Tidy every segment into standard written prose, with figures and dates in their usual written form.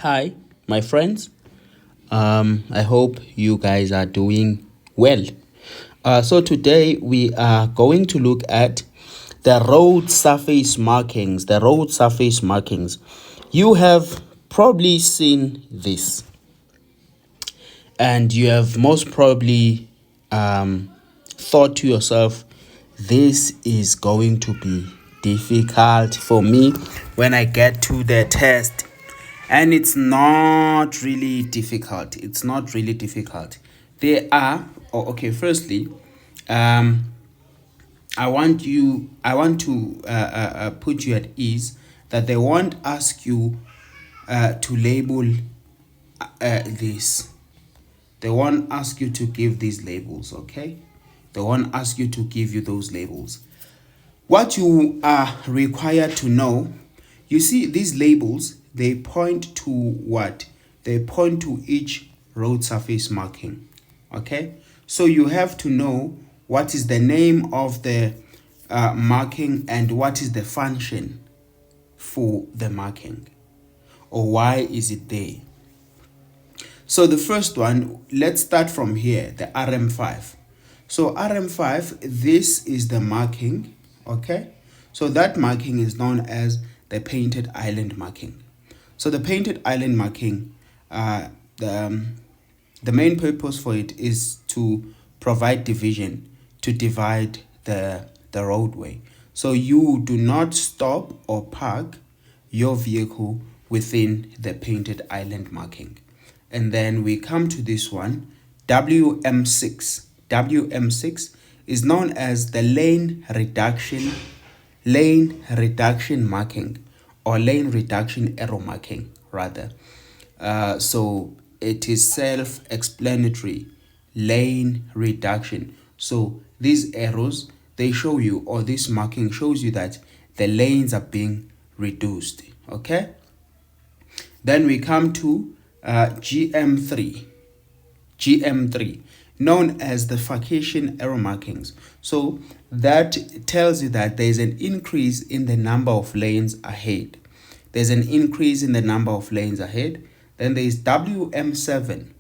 Hi, my friends. I hope you guys are doing well. So today we are going to look at the road surface markings. The road surface markings. You have probably seen this, and you have most probably thought to yourself, this is going to be difficult for me when I get to the test. And it's not really difficult. It's not really difficult. They are, okay, firstly, I want to put you at ease that they won't ask you to label this. They won't ask you to give these labels, okay? They won't ask you to give you those labels. What you are required to know, you see these labels, they point to what? They point to each road surface marking, okay? So you have to know what is the name of the marking and what is the function for the marking, or why is it there. So the first one, let's start from here, the RM5. So RM5, this is the marking, okay? So that marking is known as the painted island marking. So the painted island marking, the main purpose for it is to provide division, to divide the roadway. So you do not stop or park your vehicle within the painted island marking. And then we come to this one, WM6. WM6 is known as the lane reduction marking, or lane reduction arrow marking rather. So it is self-explanatory, lane reduction. So these arrows, they show you, or this marking shows you that the lanes are being reduced, okay? Then we come to GM3, known as the vacation arrow markings. So that tells you that there's an increase in the number of lanes ahead. There's an increase in the number of lanes ahead. Then there is WM7,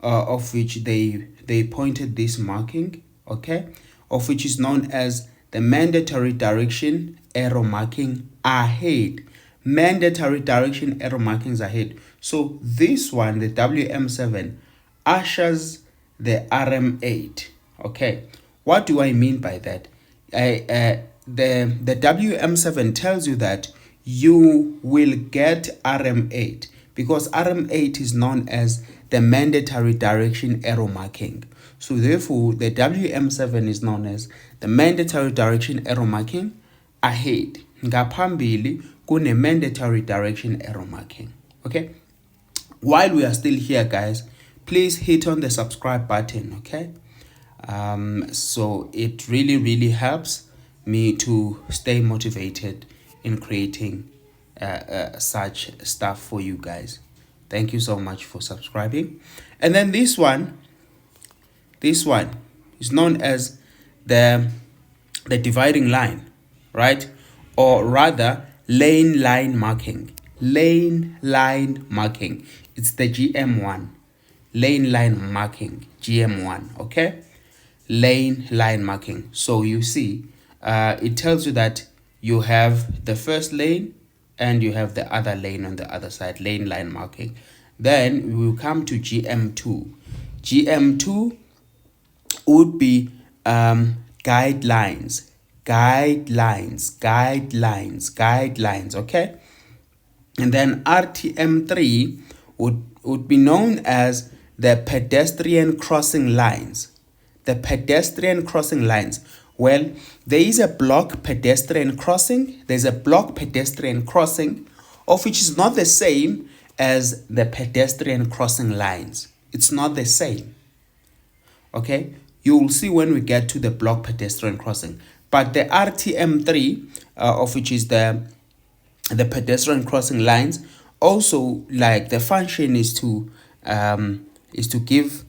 of which they pointed this marking, okay, of which is known as the mandatory direction arrow marking ahead. Mandatory direction arrow markings ahead. So this one, the WM7, ushers the RM8. Okay, what do I mean by that? The WM7 tells you that you will get RM8 because RM8 is known as the mandatory direction arrow marking. So therefore, the WM7 is known as the mandatory direction arrow marking ahead. Ngaphambili kune mandatory direction arrow marking. Okay, while we are still here, guys, please hit on the subscribe button, okay? So it really helps me to stay motivated in creating such stuff for you guys. Thank you so much for subscribing. And then this one is known as the dividing line, right? Or rather, lane line marking. Lane line marking. It's the GM1. Lane line marking, GM1, okay? Lane line marking. So you see, it tells you that you have the first lane and you have the other lane on the other side, lane line marking. Then we will come to GM2. GM2 would be guidelines, okay? And then RTM3 would be known as the pedestrian crossing lines. The pedestrian crossing lines. Well, there is a block pedestrian crossing. There's a block pedestrian crossing, of which is not the same as the pedestrian crossing lines. It's not the same. Okay, you will see when we get to the block pedestrian crossing. But the RTM3, of which is the pedestrian crossing lines, also, like, the function is to give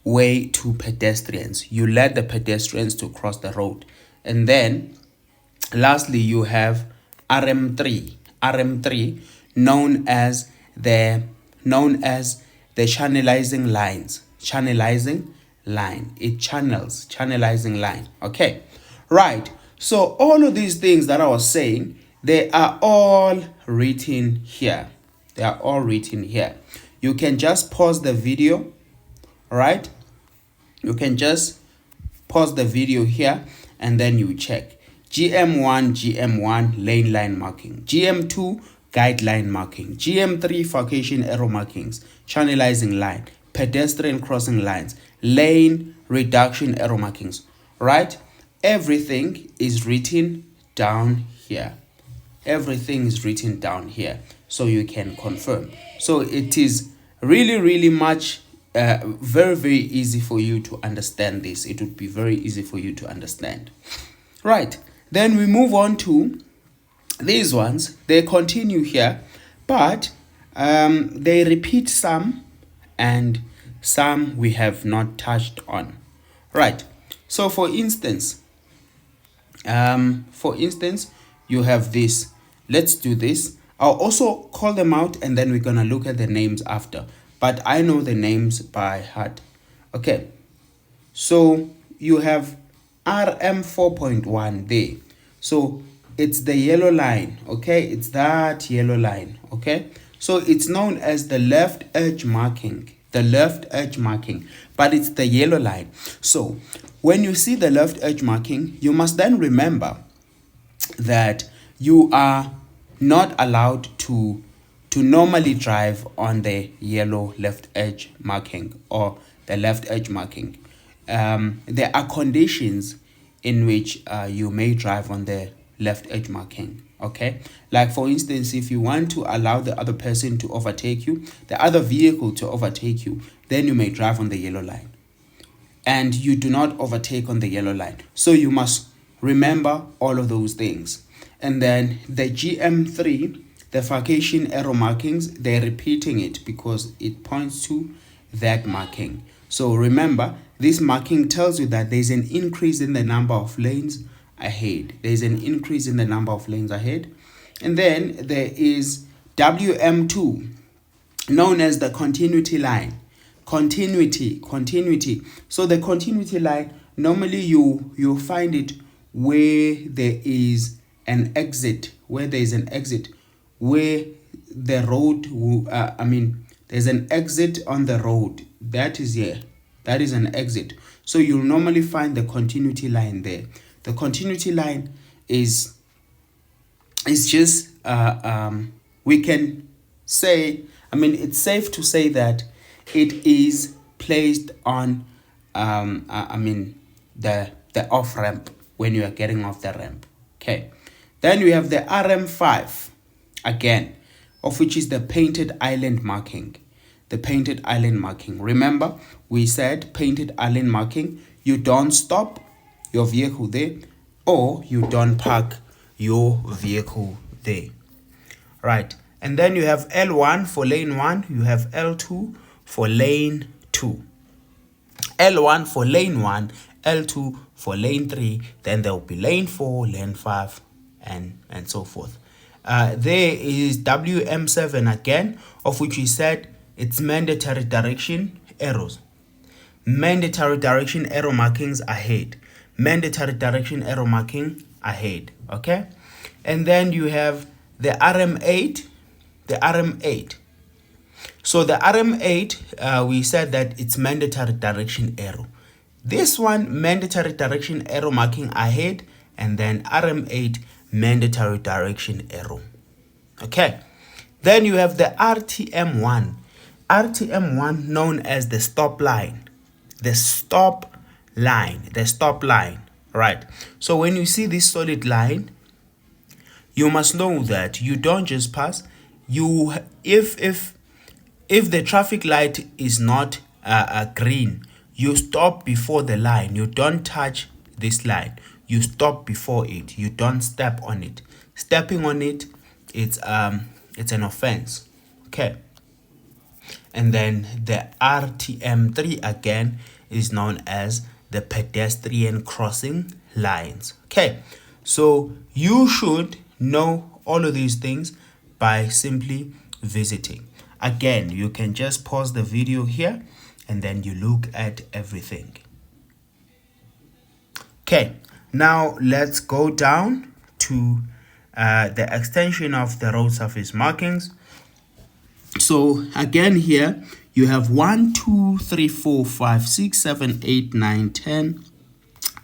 way to pedestrians. You let the pedestrians to cross the road. And then lastly, you have RM3, known as the known as the channelizing lines. Channelizing line. It channels. Channelizing line. Okay. Right. So all of these things that I was saying, they are all written here. They are all written here. You can just pause the video. All right. You can just pause the video here and then you check. GM1 lane line marking. GM2 guideline marking. GM3 vacation arrow markings. Channelizing line. Pedestrian crossing lines. Lane reduction arrow markings. Right? Everything is written down here. Everything is written down here so you can confirm. So it is really much very easy for you to understand this. It would be very easy for you to understand. Right, then we move on to these ones. They continue here, but they repeat some and some we have not touched on. Right, so for instance you have this. Let's do this. I'll also call them out and then we're gonna look at the names after, but I know the names by heart. Okay, so you have RM 4.1 there. So it's the yellow line. Okay, it's that yellow line. Okay, so it's known as the left edge marking. The left edge marking, but it's the yellow line. So when you see the left edge marking, you must then remember that you are not allowed to normally drive on the yellow left edge marking or the left edge marking. There are conditions in which you may drive on the left edge marking. Okay, like for instance, if you want to allow the other person to overtake you, the other vehicle to overtake you, then you may drive on the yellow line, and you do not overtake on the yellow line. So you must remember all of those things. And then the GM3, the vacation arrow markings, they're repeating it because it points to that marking. So remember, this marking tells you that there's an increase in the number of lanes ahead. There's an increase in the number of lanes ahead. And then there is WM2, known as the continuity line. Continuity. So the continuity line, normally you find it where there is an exit, where the road, there's an exit on the road. That is here. That is an exit. So you'll normally find the continuity line there. The continuity line is just, we can say, it's safe to say that it is placed on, the off ramp when you are getting off the ramp. Okay. Then we have the RM5 again, of which is the painted island marking. The painted island marking. Remember, we said painted island marking, you don't stop your vehicle there or you don't park your vehicle there. Right. And then you have L1 for lane 1, you have L2 for lane 2. L1 for lane 1, L2 for lane 3, then there will be lane 4, lane 5, and so forth. There is WM7 again, of which we said it's mandatory direction arrows. Mandatory direction arrow markings ahead. Mandatory direction arrow marking ahead. Okay? And then you have the RM8. The RM8. So the RM8, we said that it's mandatory direction arrow. This one, mandatory direction arrow marking ahead, and then RM8, mandatory direction arrow. Okay. Then you have the RTM1. RTM1, known as the stop line. The stop line. The stop line. Right. So when you see this solid line, you must know that you don't just pass. You, if the traffic light is not green, you stop before the line. You don't touch this line. You stop before it. You don't step on it. Stepping on it, it's an offense. Okay. And then the RTM3 again is known as the pedestrian crossing lines. Okay. So you should know all of these things by simply visiting. again, you can just pause the video here and then you look at everything. Okay, now let's go down to the extension of the road surface markings. So again here you have 1, 2, 3, 4, 5, 6, 7, 8, 9, 10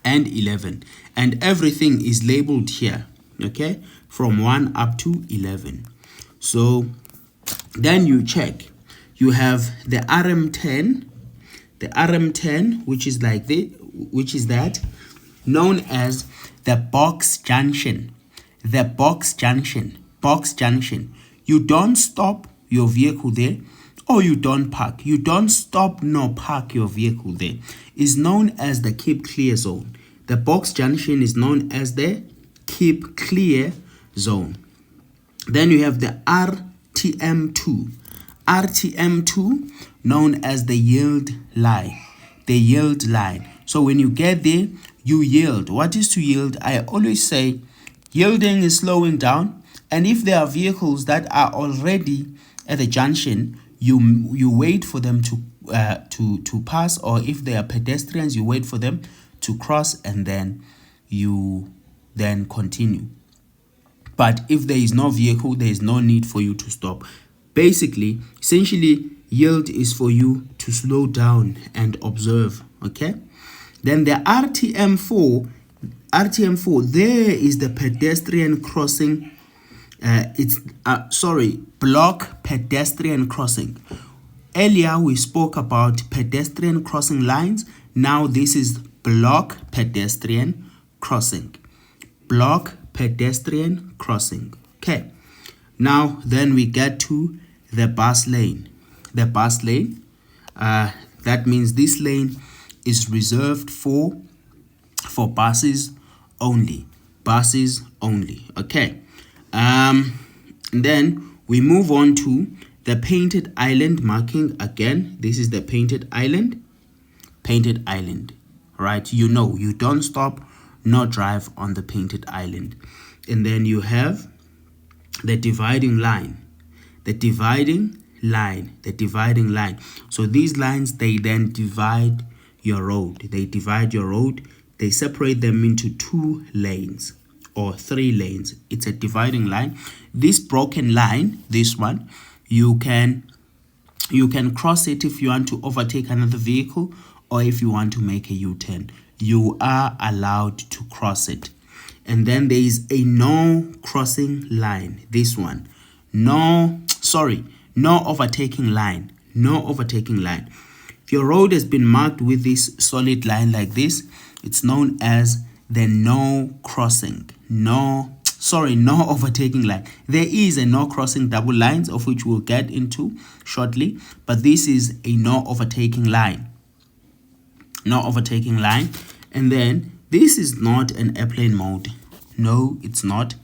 and 11, and everything is labeled here, okay, from 1 up to 11. So then you check, you have the RM10, which is like this, which is that known as the box junction. The box junction. You don't stop your vehicle there, or you don't park. You don't stop nor park your vehicle there. Is known as the keep clear zone. The box junction is known as the keep clear zone. Then you have the RTM2. RTM2 known as the yield line. The yield line. So when you get there, you yield. What is to yield? I always say yielding is slowing down, and if there are vehicles that are already at the junction, you wait for them to pass, or if they are pedestrians, you wait for them to cross and then you continue. But if there is no vehicle, there is no need for you to stop. Basically, essentially, yield is for you to slow down and observe, okay? Then the RTM4, there is the pedestrian crossing. Block pedestrian crossing. Earlier we spoke about pedestrian crossing lines. Now this is block pedestrian crossing. Block pedestrian crossing. Okay. Now then we get to the bus lane. The bus lane. That means this lane is reserved for buses only. Buses only. Okay. Then we move on to the painted island marking. Again, this is the painted island. Painted island, right? You know, you don't stop nor drive on the painted island. And then you have the dividing line. The dividing line. So these lines, they then divide your road. They separate them into 2 lanes or 3 lanes. It's a dividing line. This broken line, this one, you can cross it if you want to overtake another vehicle, or if you want to make a U-turn. You are allowed to cross it. And then there is a no crossing line. This one. No overtaking line. If your road has been marked with this solid line like this, it's known as the no crossing. No overtaking line. There is a no crossing double lines, of which we'll get into shortly, but this is a no overtaking line. And then this is not an airplane mode. No, it's not.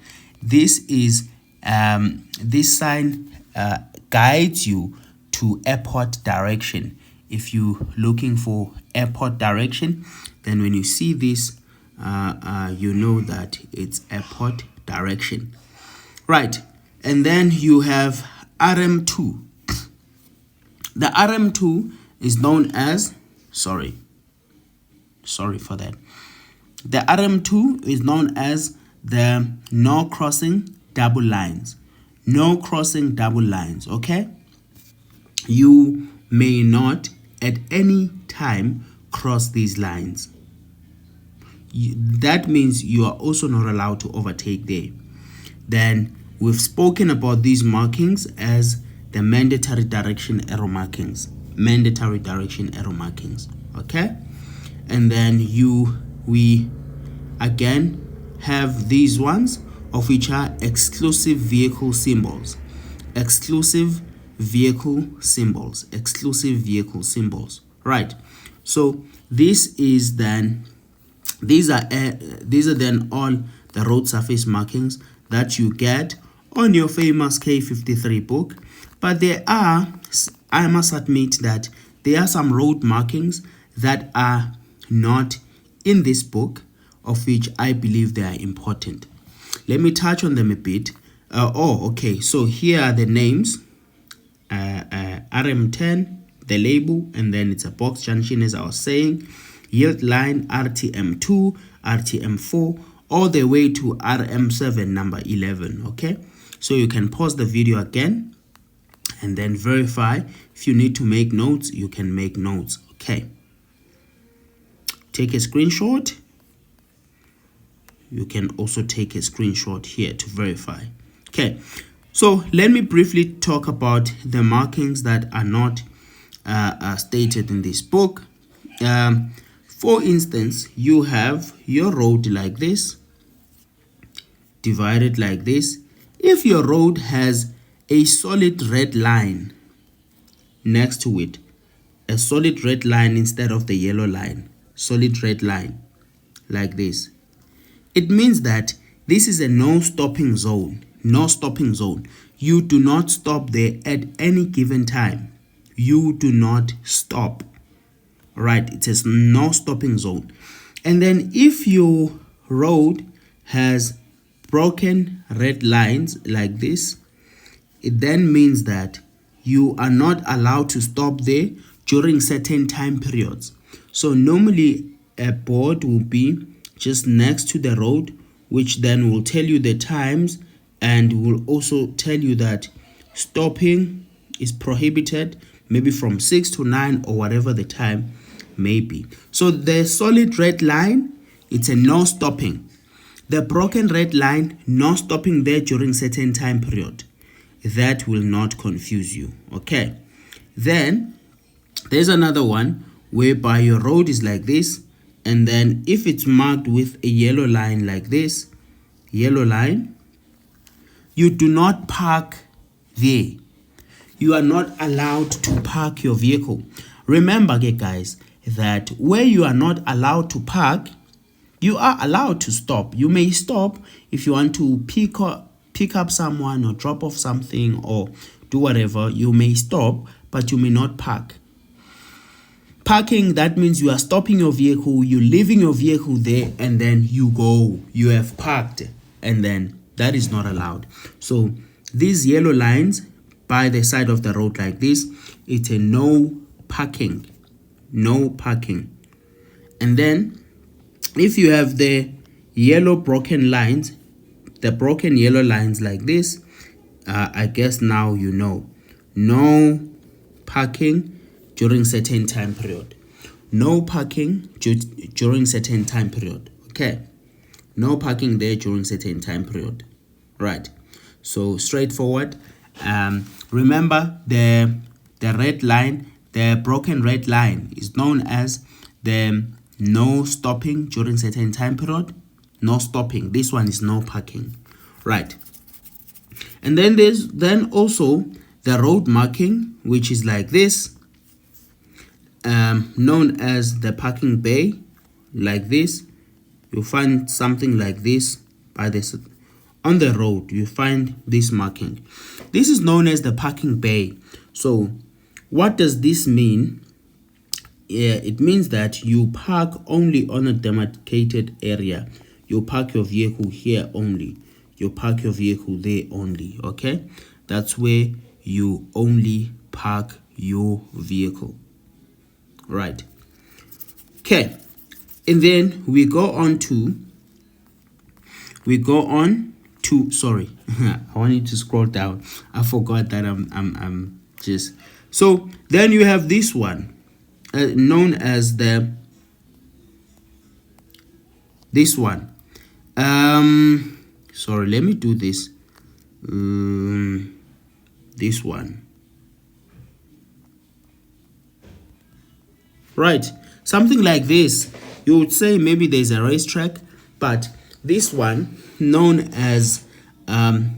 This is this sign guides you to airport direction. If you're looking for airport direction, then when you see this, you know that it's airport direction, right? And then you have RM2. The RM2 is known as sorry for that. The RM2 is known as the no crossing double lines. Okay, you may not at any time cross these lines. That means you are also not allowed to overtake there. Then we've spoken about these markings as the mandatory direction arrow markings. Okay, and then we again have these ones, of which are exclusive vehicle symbols. Right. So this is then these are then all the road surface markings that you get on your famous K53 book. But there are, I must admit that there are some road markings that are not in this book, of which I believe they are important. Let me touch on them a bit. Okay, so here are the names. RM10, the label, and then it's a box junction, as I was saying, yield line RTM2, RTM4, all the way to RM7 number 11. Okay, so you can pause the video again and then verify. If you need to make notes, you can make notes. Okay, take a screenshot. You can also take a screenshot here to verify. Okay, so let me briefly talk about the markings that are not stated in this book. For instance, you have your road like this, divided like this. If your road has a solid red line next to it, a solid red line instead of the yellow line, solid red line like this, it means that this is a no stopping zone. No stopping zone. You do not stop there at any given time. You do not stop. Right, it says no stopping zone. And then if your road has broken red lines like this, it then means that you are not allowed to stop there during certain time periods. So normally a board will be just next to the road, which then will tell you the times and will also tell you that stopping is prohibited, maybe from 6 to 9 or whatever the time may be. So the solid red line, it's a no stopping. The broken red line, no stopping there during certain time period. That will not confuse you. Okay, then there's another one whereby your road is like this, and then if it's marked with a yellow line like this, yellow line, you do not park there. You are not allowed to park your vehicle. Remember, guys, that where you are not allowed to park, you are allowed to stop. You may stop if you want to pick up someone or drop off something or do whatever. You may stop, but you may not park. Parking, that means you are stopping your vehicle, you're leaving your vehicle there, and then you go. You have parked, and then that is not allowed. So these yellow lines by the side of the road like this, it's a no parking. No parking. And then if you have the yellow broken lines, the broken yellow lines like this, I guess now you know. No parking during certain time period. No parking during certain time period. Okay, no parking there during certain time period. Right, so straightforward. Remember the red line, the broken red line is known as the no stopping during certain time period. No stopping. This one is no parking. Right, and then there's also the road marking, which is like this, known as the parking bay, like this. You find something like this by this on the road. You find this marking. This is known as the parking bay. So what does this mean? It means that you park only on a demarcated area. You park your vehicle here only. You park your vehicle there only. Okay, that's where you only park your vehicle. Right. Okay, and then we go on to sorry, I wanted to scroll down. I forgot that I'm just so then you have this one known as this one. Sorry, let me do this. This one. Right, something like this. You would say maybe there's a racetrack, but this one known as the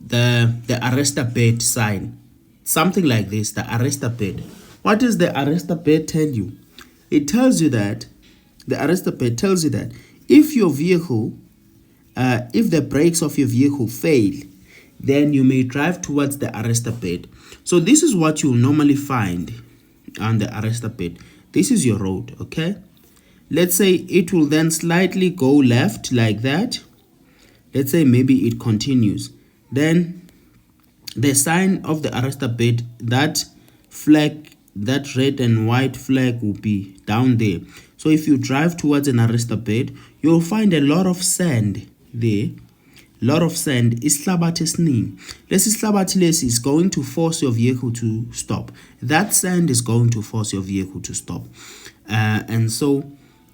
arrestor bed sign, something like this, the arrestor bed. What does the arrestor bed tell you? It tells you that the arrestor bed tells you that if your vehicle, if the brakes of your vehicle fail, then you may drive towards the arrestor bed. So this is what you'll normally find on the arrestor bed. This is your road. Okay, let's say it will then slightly go left like that. Let's say maybe it continues, then the sign of the arrestor bed, that flag, that red and white flag will be down there. So if you drive towards an arrestor bed, you'll find a lot of sand there. Lot of sand. Isihlabathi esiningi. Lesi sihlabathi lesi is going to force your vehicle to stop. That sand is going to force your vehicle to stop. And so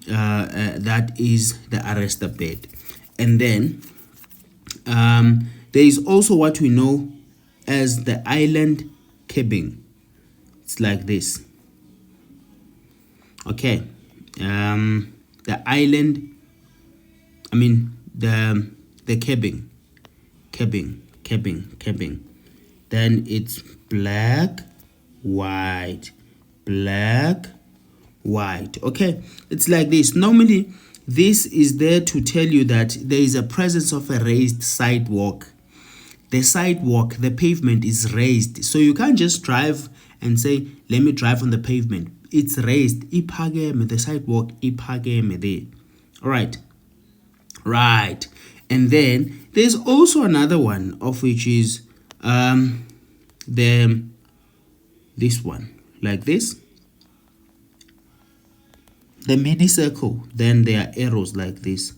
that is the arrestor bed. And then there is also what we know as the island cabbing. It's like this. Okay. The island, I mean the cabbing. Then it's black, white, black, white. Okay, it's like this. Normally this is there to tell you that there is a presence of a raised sidewalk. The sidewalk, the pavement is raised, so you can't just drive and say, let me drive on the pavement. It's raised. Iphakeme, the sidewalk iphakeme there. All right. Right. And then there's also another one, of which is this one, like this. The mini circle, then there are arrows like this.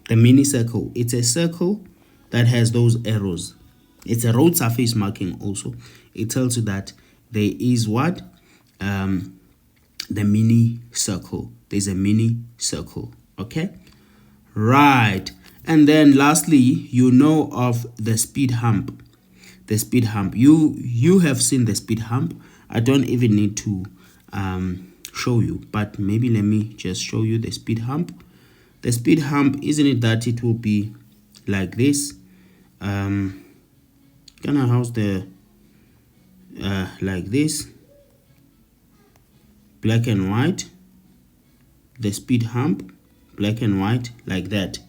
The mini circle, it's a circle that has those arrows. It's a road surface marking also. It tells you that there is what? The mini circle. There's a mini circle. Okay? Right. And then lastly, you know of the speed hump. The speed hump. You have seen the speed hump. I don't even need to show you, but maybe let me just show you the speed hump. The speed hump, isn't it that it will be like this? Gonna house the like this, black and white. The speed hump, black and white, like that.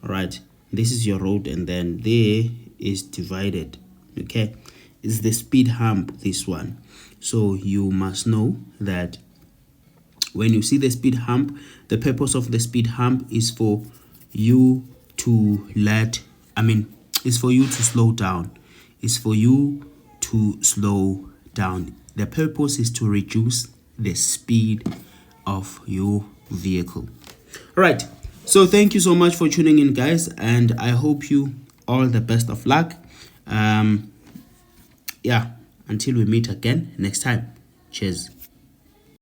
All right, this is your road, and then there is divided. Okay, it's the speed hump, this one. So you must know that when you see the speed hump, the purpose of the speed hump is for you to is for you to slow down. It's for you to slow down. The purpose is to reduce the speed of your vehicle. All right. So thank you so much for tuning in, guys, and I hope you all the best of luck. Yeah, until we meet again next time. Cheers.